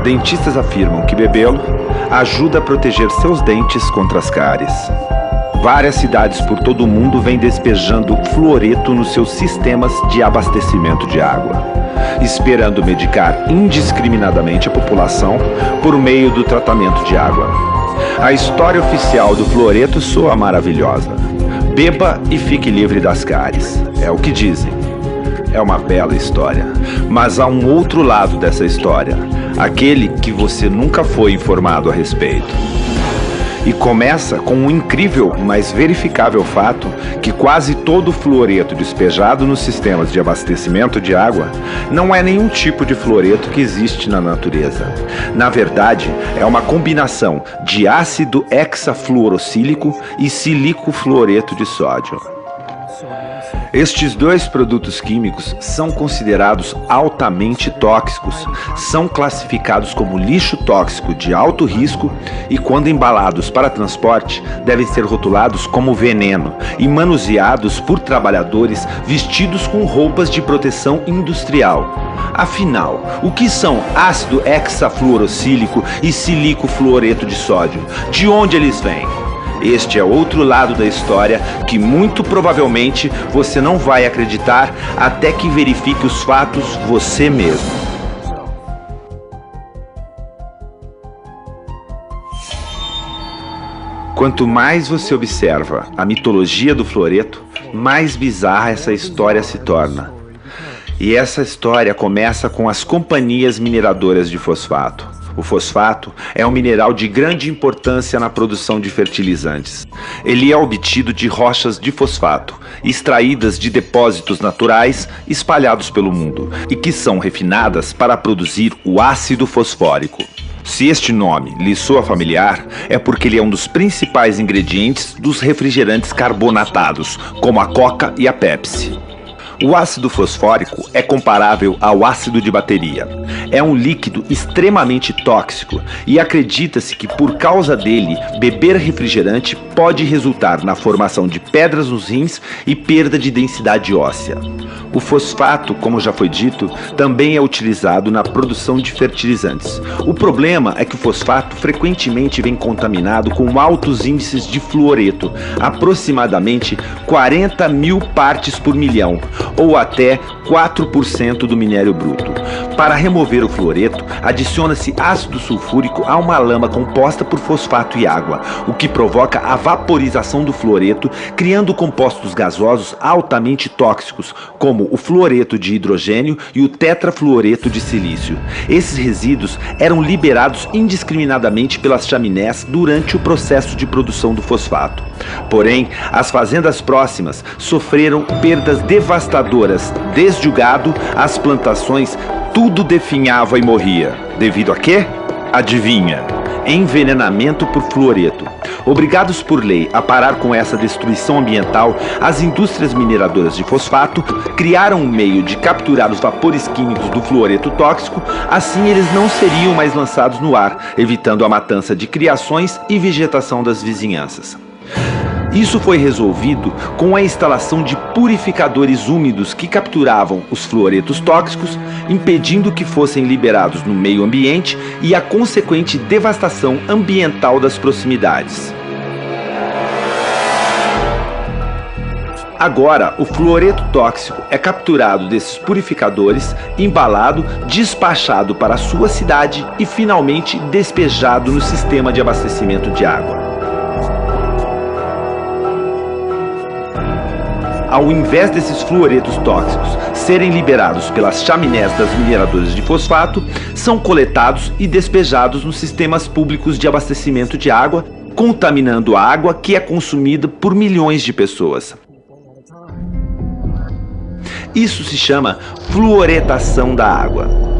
Dentistas afirmam que bebê-lo ajuda a proteger seus dentes contra as cáries. Várias cidades por todo o mundo vêm despejando fluoreto nos seus sistemas de abastecimento de água, esperando medicar indiscriminadamente a população por meio do tratamento de água. A história oficial do fluoreto soa maravilhosa. Beba e fique livre das cáries. É o que dizem. É uma bela história. Mas há um outro lado dessa história, aquele que você nunca foi informado a respeito. E começa com um incrível, mas verificável fato que quase todo o fluoreto despejado nos sistemas de abastecimento de água não é nenhum tipo de fluoreto que existe na natureza. Na verdade, é uma combinação de ácido hexafluorosílico e silicofluoreto de sódio. Estes dois produtos químicos são considerados altamente tóxicos, são classificados como lixo tóxico de alto risco e, quando embalados para transporte, devem ser rotulados como veneno e manuseados por trabalhadores vestidos com roupas de proteção industrial. Afinal, o que são ácido hexafluorosílico e silicofluoreto de sódio? De onde eles vêm? Este é outro lado da história que muito provavelmente você não vai acreditar até que verifique os fatos você mesmo. Quanto mais você observa a mitologia do fluoreto, mais bizarra essa história se torna. E essa história começa com as companhias mineradoras de fosfato. O fosfato é um mineral de grande importância na produção de fertilizantes. Ele é obtido de rochas de fosfato, extraídas de depósitos naturais espalhados pelo mundo, e que são refinadas para produzir o ácido fosfórico. Se este nome lhe soa familiar, é porque ele é um dos principais ingredientes dos refrigerantes carbonatados, como a Coca e a Pepsi. O ácido fosfórico é comparável ao ácido de bateria. É um líquido extremamente tóxico e acredita-se que por causa dele, beber refrigerante pode resultar na formação de pedras nos rins e perda de densidade óssea. O fosfato, como já foi dito, também é utilizado na produção de fertilizantes. O problema é que o fosfato frequentemente vem contaminado com altos índices de fluoreto, aproximadamente 40 mil partes por milhão, ou até 4% do minério bruto. Para remover o fluoreto, adiciona-se ácido sulfúrico a uma lama composta por fosfato e água, o que provoca a vaporização do fluoreto, criando compostos gasosos altamente tóxicos, como o fluoreto de hidrogênio e o tetrafluoreto de silício. Esses resíduos eram liberados indiscriminadamente pelas chaminés durante o processo de produção do fosfato. Porém, as fazendas próximas sofreram perdas devastadoras, desde o gado às plantações, tudo definhava e morria. Devido a quê? Adivinha? Envenenamento por fluoreto. Obrigados por lei a parar com essa destruição ambiental, as indústrias mineradoras de fosfato criaram um meio de capturar os vapores químicos do fluoreto tóxico, assim eles não seriam mais lançados no ar, evitando a matança de criações e vegetação das vizinhanças. Isso foi resolvido com a instalação de purificadores úmidos que capturavam os fluoretos tóxicos, impedindo que fossem liberados no meio ambiente e a consequente devastação ambiental das proximidades. Agora, o fluoreto tóxico é capturado desses purificadores, embalado, despachado para a sua cidade e finalmente despejado no sistema de abastecimento de água. Ao invés desses fluoretos tóxicos serem liberados pelas chaminés das mineradoras de fosfato, são coletados e despejados nos sistemas públicos de abastecimento de água, contaminando a água que é consumida por milhões de pessoas. Isso se chama fluoretação da água.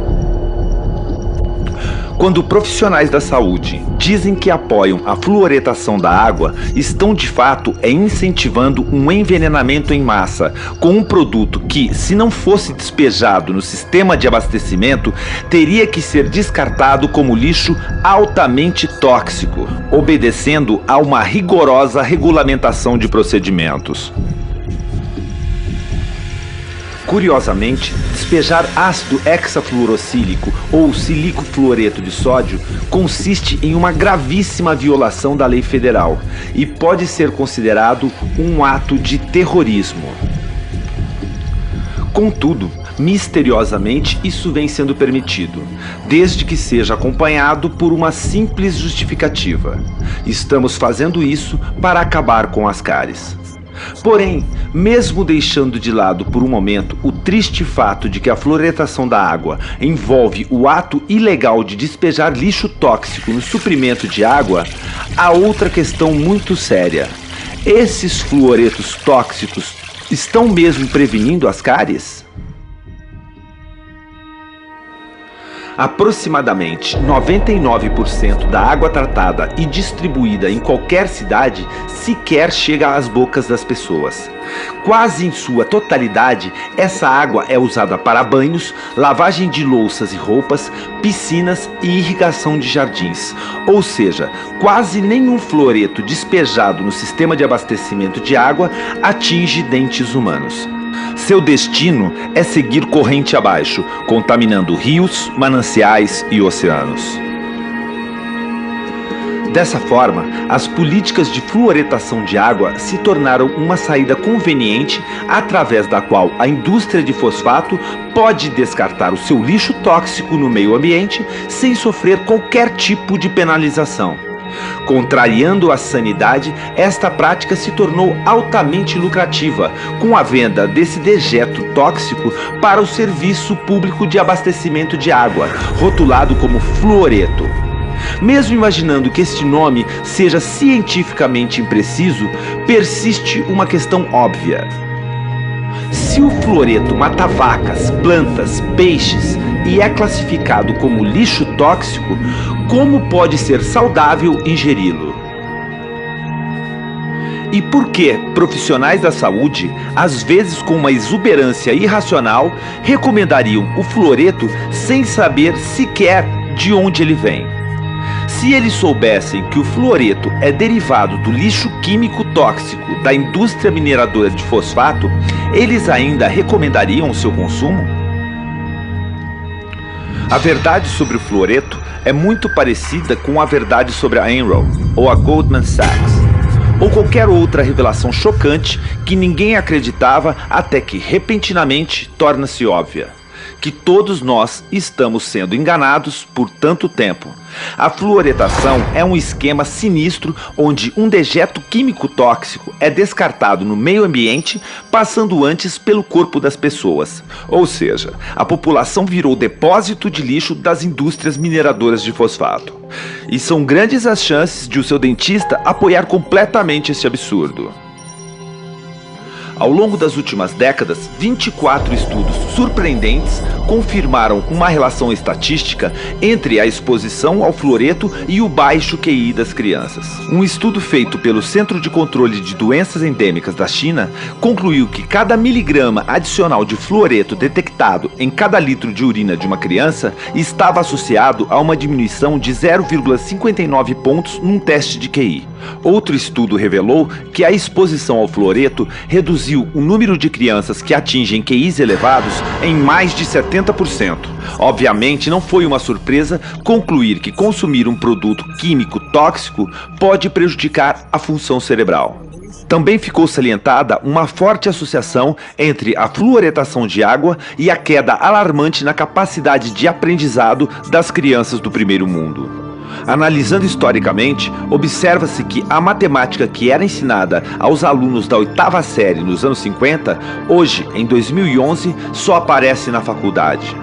Quando profissionais da saúde dizem que apoiam a fluoretação da água, estão de fato incentivando um envenenamento em massa com um produto que, se não fosse despejado no sistema de abastecimento, teria que ser descartado como lixo altamente tóxico, obedecendo a uma rigorosa regulamentação de procedimentos. Curiosamente, despejar ácido hexafluorosílico ou silicofluoreto de sódio consiste em uma gravíssima violação da lei federal e pode ser considerado um ato de terrorismo. Contudo, misteriosamente, isso vem sendo permitido, desde que seja acompanhado por uma simples justificativa. Estamos fazendo isso para acabar com as cáries. Porém, mesmo deixando de lado por um momento o triste fato de que a fluoretação da água envolve o ato ilegal de despejar lixo tóxico no suprimento de água, há outra questão muito séria. Esses fluoretos tóxicos estão mesmo prevenindo as cáries? Aproximadamente 99% da água tratada e distribuída em qualquer cidade sequer chega às bocas das pessoas. Quase em sua totalidade, essa água é usada para banhos, lavagem de louças e roupas, piscinas e irrigação de jardins. Ou seja, quase nenhum fluoreto despejado no sistema de abastecimento de água atinge dentes humanos. Seu destino é seguir corrente abaixo, contaminando rios, mananciais e oceanos. Dessa forma, as políticas de fluoretação de água se tornaram uma saída conveniente através da qual a indústria de fosfato pode descartar o seu lixo tóxico no meio ambiente sem sofrer qualquer tipo de penalização. Contrariando a sanidade, esta prática se tornou altamente lucrativa, com a venda desse dejeto tóxico para o serviço público de abastecimento de água, rotulado como fluoreto. Mesmo imaginando que este nome seja cientificamente impreciso, persiste uma questão óbvia. Se o fluoreto mata vacas, plantas, peixes e é classificado como lixo tóxico, como pode ser saudável ingeri-lo? E por que profissionais da saúde, às vezes com uma exuberância irracional, recomendariam o fluoreto sem saber sequer de onde ele vem? Se eles soubessem que o fluoreto é derivado do lixo químico tóxico da indústria mineradora de fosfato, eles ainda recomendariam o seu consumo? A verdade sobre o fluoreto é muito parecida com a verdade sobre a Enron ou a Goldman Sachs, ou qualquer outra revelação chocante que ninguém acreditava até que repentinamente torna-se óbvia. Que todos nós estamos sendo enganados por tanto tempo. A fluoretação é um esquema sinistro onde um dejeto químico tóxico é descartado no meio ambiente, passando antes pelo corpo das pessoas. Ou seja, a população virou depósito de lixo das indústrias mineradoras de fosfato. E são grandes as chances de o seu dentista apoiar completamente este absurdo. Ao longo das últimas décadas, 24 estudos surpreendentes confirmaram uma relação estatística entre a exposição ao fluoreto e o baixo QI das crianças. Um estudo feito pelo Centro de Controle de Doenças Endêmicas da China concluiu que cada miligrama adicional de fluoreto detectado em cada litro de urina de uma criança estava associado a uma diminuição de 0,59 pontos num teste de QI. Outro estudo revelou que a exposição ao fluoreto reduziu o número de crianças que atingem QIs elevados em mais de 70%. Obviamente, não foi uma surpresa concluir que consumir um produto químico tóxico pode prejudicar a função cerebral. Também ficou salientada uma forte associação entre a fluoretação de água e a queda alarmante na capacidade de aprendizado das crianças do primeiro mundo. Analisando historicamente, observa-se que a matemática que era ensinada aos alunos da 8ª série nos anos 50, hoje, em 2011, só aparece na faculdade.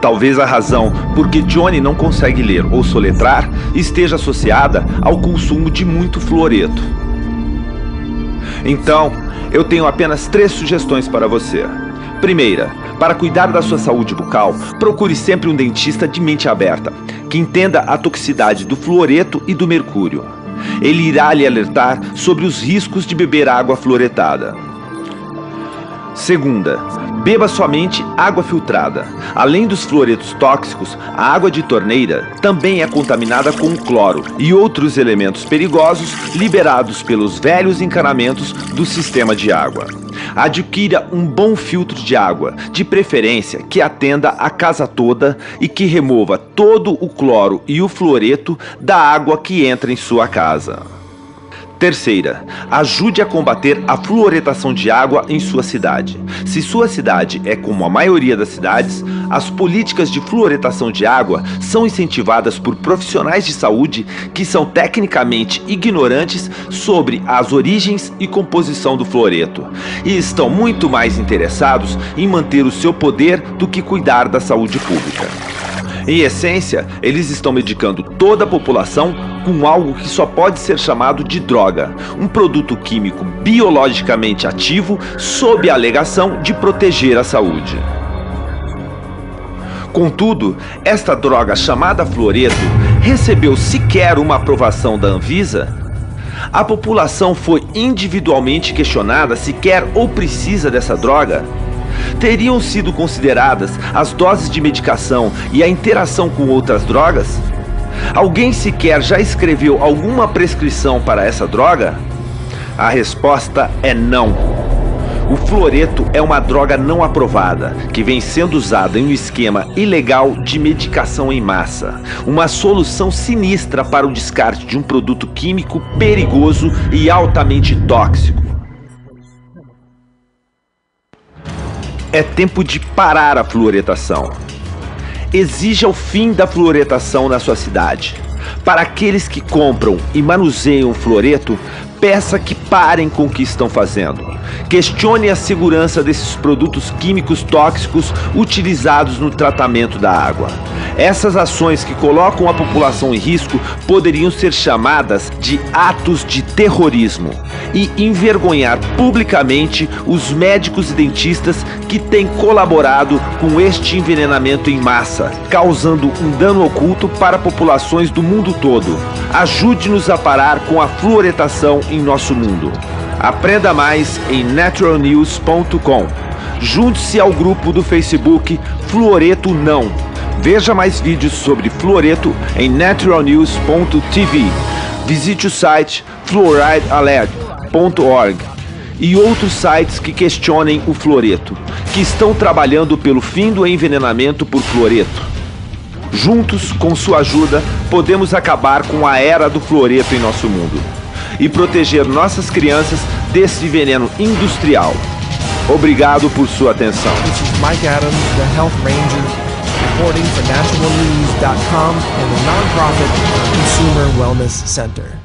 Talvez a razão por que Johnny não consegue ler ou soletrar esteja associada ao consumo de muito fluoreto. Então, eu tenho apenas 3 sugestões para você. Primeira, para cuidar da sua saúde bucal, procure sempre um dentista de mente aberta, que entenda a toxicidade do fluoreto e do mercúrio. Ele irá lhe alertar sobre os riscos de beber água fluoretada. Segunda, beba somente água filtrada. Além dos fluoretos tóxicos, a água de torneira também é contaminada com cloro e outros elementos perigosos liberados pelos velhos encanamentos do sistema de água. Adquira um bom filtro de água, de preferência que atenda a casa toda e que remova todo o cloro e o fluoreto da água que entra em sua casa. Terceira, ajude a combater a fluoretação de água em sua cidade. Se sua cidade é como a maioria das cidades, as políticas de fluoretação de água são incentivadas por profissionais de saúde que são tecnicamente ignorantes sobre as origens e composição do fluoreto e estão muito mais interessados em manter o seu poder do que cuidar da saúde pública. Em essência, eles estão medicando toda a população com algo que só pode ser chamado de droga, um produto químico biologicamente ativo sob a alegação de proteger a saúde. Contudo, esta droga chamada fluoreto recebeu sequer uma aprovação da Anvisa? A população foi individualmente questionada se quer ou precisa dessa droga? Teriam sido consideradas as doses de medicação e a interação com outras drogas? Alguém sequer já escreveu alguma prescrição para essa droga? A resposta é não. O fluoreto é uma droga não aprovada, que vem sendo usada em um esquema ilegal de medicação em massa, uma solução sinistra para o descarte de um produto químico perigoso e altamente tóxico. É tempo de parar a fluoretação. Exija o fim da fluoretação na sua cidade. Para aqueles que compram e manuseiam o fluoreto, peça que parem com o que estão fazendo. Questione a segurança desses produtos químicos tóxicos utilizados no tratamento da água. Essas ações que colocam a população em risco poderiam ser chamadas de atos de terrorismo e envergonhar publicamente os médicos e dentistas que têm colaborado com este envenenamento em massa, causando um dano oculto para populações do mundo todo. Ajude-nos a parar com a fluoretação em nosso mundo. Aprenda mais em naturalnews.com. Junte-se ao grupo do Facebook Fluoreto Não. Veja mais vídeos sobre fluoreto em naturalnews.tv. Visite o site fluoridealert.org e outros sites que questionem o fluoreto, que estão trabalhando pelo fim do envenenamento por fluoreto. Juntos, com sua ajuda, podemos acabar com a era do fluoreto em nosso mundo e proteger nossas crianças desse veneno industrial. Obrigado por sua atenção. This is Mike Adams, the Health Ranger, reporting for naturalnews.com and the nonprofit Consumer Wellness Center.